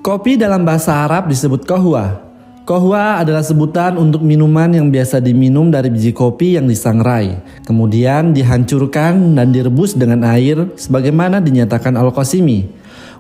Kopi dalam bahasa Arab disebut kohwa. Kohwa adalah sebutan untuk minuman yang biasa diminum dari biji kopi yang disangrai, kemudian dihancurkan dan direbus dengan air sebagaimana dinyatakan Al-Qasimi.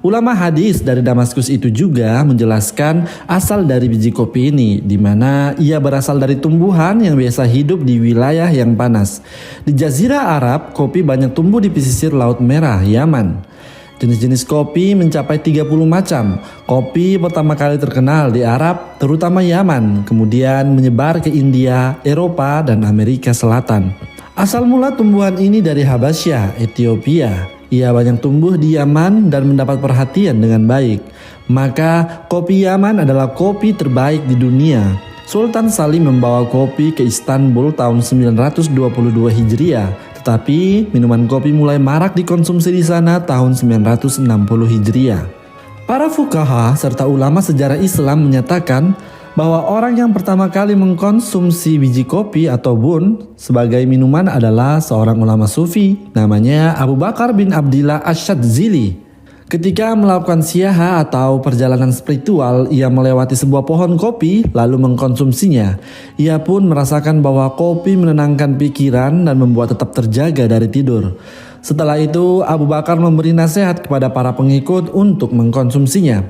Ulama hadis dari Damaskus itu juga menjelaskan asal dari biji kopi ini, di mana ia berasal dari tumbuhan yang biasa hidup di wilayah yang panas. Di Jazirah Arab, kopi banyak tumbuh di pesisir Laut Merah, Yaman. Jenis-jenis kopi mencapai 30 macam. Kopi pertama kali terkenal di Arab, terutama Yaman, kemudian menyebar ke India, Eropa, dan Amerika Selatan. Asal mula tumbuhan ini dari Habasyah, Ethiopia. Ia banyak tumbuh di Yaman dan mendapat perhatian dengan baik. Maka kopi Yaman adalah kopi terbaik di dunia. Sultan Salim membawa kopi ke Istanbul tahun 922 Hijriah. Tetapi minuman kopi mulai marak dikonsumsi di sana tahun 960 Hijriah. Para fuqaha serta ulama sejarah Islam menyatakan bahwa orang yang pertama kali mengkonsumsi biji kopi atau bun sebagai minuman adalah seorang ulama sufi namanya Abu Bakar bin Abdillah Asyadzili. Ketika melakukan siyaha atau perjalanan spiritual, ia melewati sebuah pohon kopi lalu mengkonsumsinya. Ia pun merasakan bahwa kopi menenangkan pikiran dan membuat tetap terjaga dari tidur. Setelah itu, Abu Bakar memberi nasihat kepada para pengikut untuk mengkonsumsinya.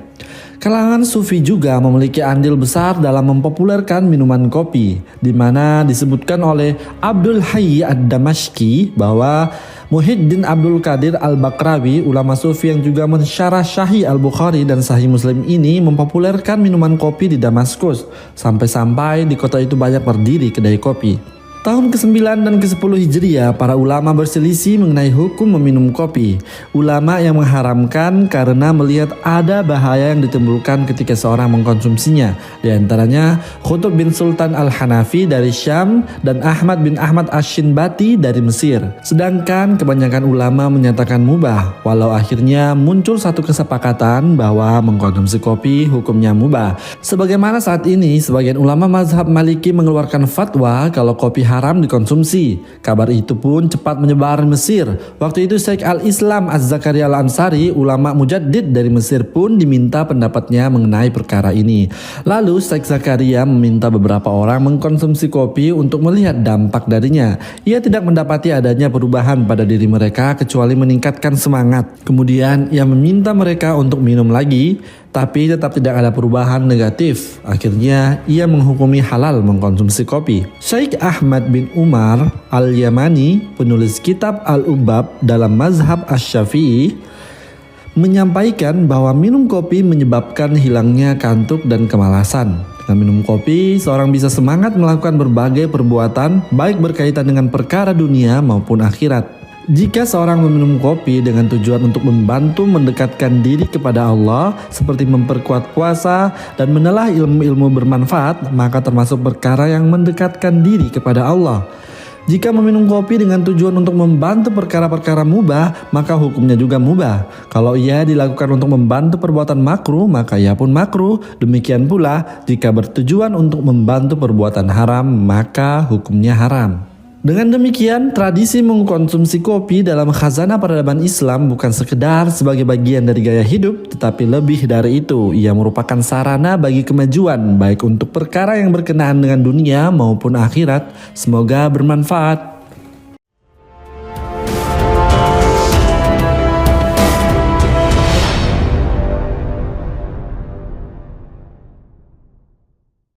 Kalangan sufi juga memiliki andil besar dalam mempopulerkan minuman kopi, di mana disebutkan oleh Abdul Hayy ad-Damashqi bahwa Muhyiddin Abdul Qadir al-Bakrawi, ulama sufi yang juga mensyarah Sahih al-Bukhari dan Sahih Muslim ini, mempopulerkan minuman kopi di Damaskus, sampai-sampai di kota itu banyak berdiri kedai kopi. Tahun ke-9 dan ke-10 Hijriah, para ulama berselisih mengenai hukum meminum kopi. Ulama yang mengharamkan karena melihat ada bahaya yang ditimbulkan ketika seorang mengkonsumsinya. Di antaranya Qutb bin Sultan al-Hanafi dari Syam dan Ahmad bin Ahmad Ash-Shinbati dari Mesir. Sedangkan kebanyakan ulama menyatakan mubah, walau akhirnya muncul satu kesepakatan bahwa mengkonsumsi kopi hukumnya mubah. Sebagaimana saat ini sebagian ulama mazhab Maliki mengeluarkan fatwa kalau kopi haram dikonsumsi. Kabar itu pun cepat menyebar di Mesir. Waktu itu Syekh al-Islam Az-Zakaria al-Ansari, ulama mujaddid dari Mesir pun diminta pendapatnya mengenai perkara ini. Lalu Syekh Zakaria meminta beberapa orang mengkonsumsi kopi untuk melihat dampak darinya. Ia tidak mendapati adanya perubahan pada diri mereka kecuali meningkatkan semangat. Kemudian ia meminta mereka untuk minum lagi, tapi tetap tidak ada perubahan negatif. Akhirnya ia menghukumi halal mengkonsumsi kopi. Syekh Ahmad bin Umar al-Yamani, penulis kitab Al-Ubab dalam mazhab Asy-Syafi'i, menyampaikan bahwa minum kopi menyebabkan hilangnya kantuk dan kemalasan. Dengan minum kopi, seorang bisa semangat melakukan berbagai perbuatan, baik berkaitan dengan perkara dunia maupun akhirat. Jika seorang meminum kopi dengan tujuan untuk membantu mendekatkan diri kepada Allah, seperti memperkuat puasa dan menelah ilmu-ilmu bermanfaat, maka termasuk perkara yang mendekatkan diri kepada Allah. Jika meminum kopi dengan tujuan untuk membantu perkara-perkara mubah, maka hukumnya juga mubah. Kalau ia dilakukan untuk membantu perbuatan makruh, maka ia pun makruh. Demikian pula, jika bertujuan untuk membantu perbuatan haram, maka hukumnya haram. Dengan demikian, tradisi mengkonsumsi kopi dalam khazanah peradaban Islam bukan sekedar sebagai bagian dari gaya hidup, tetapi lebih dari itu. Ia merupakan sarana bagi kemajuan, baik untuk perkara yang berkenaan dengan dunia maupun akhirat. Semoga bermanfaat.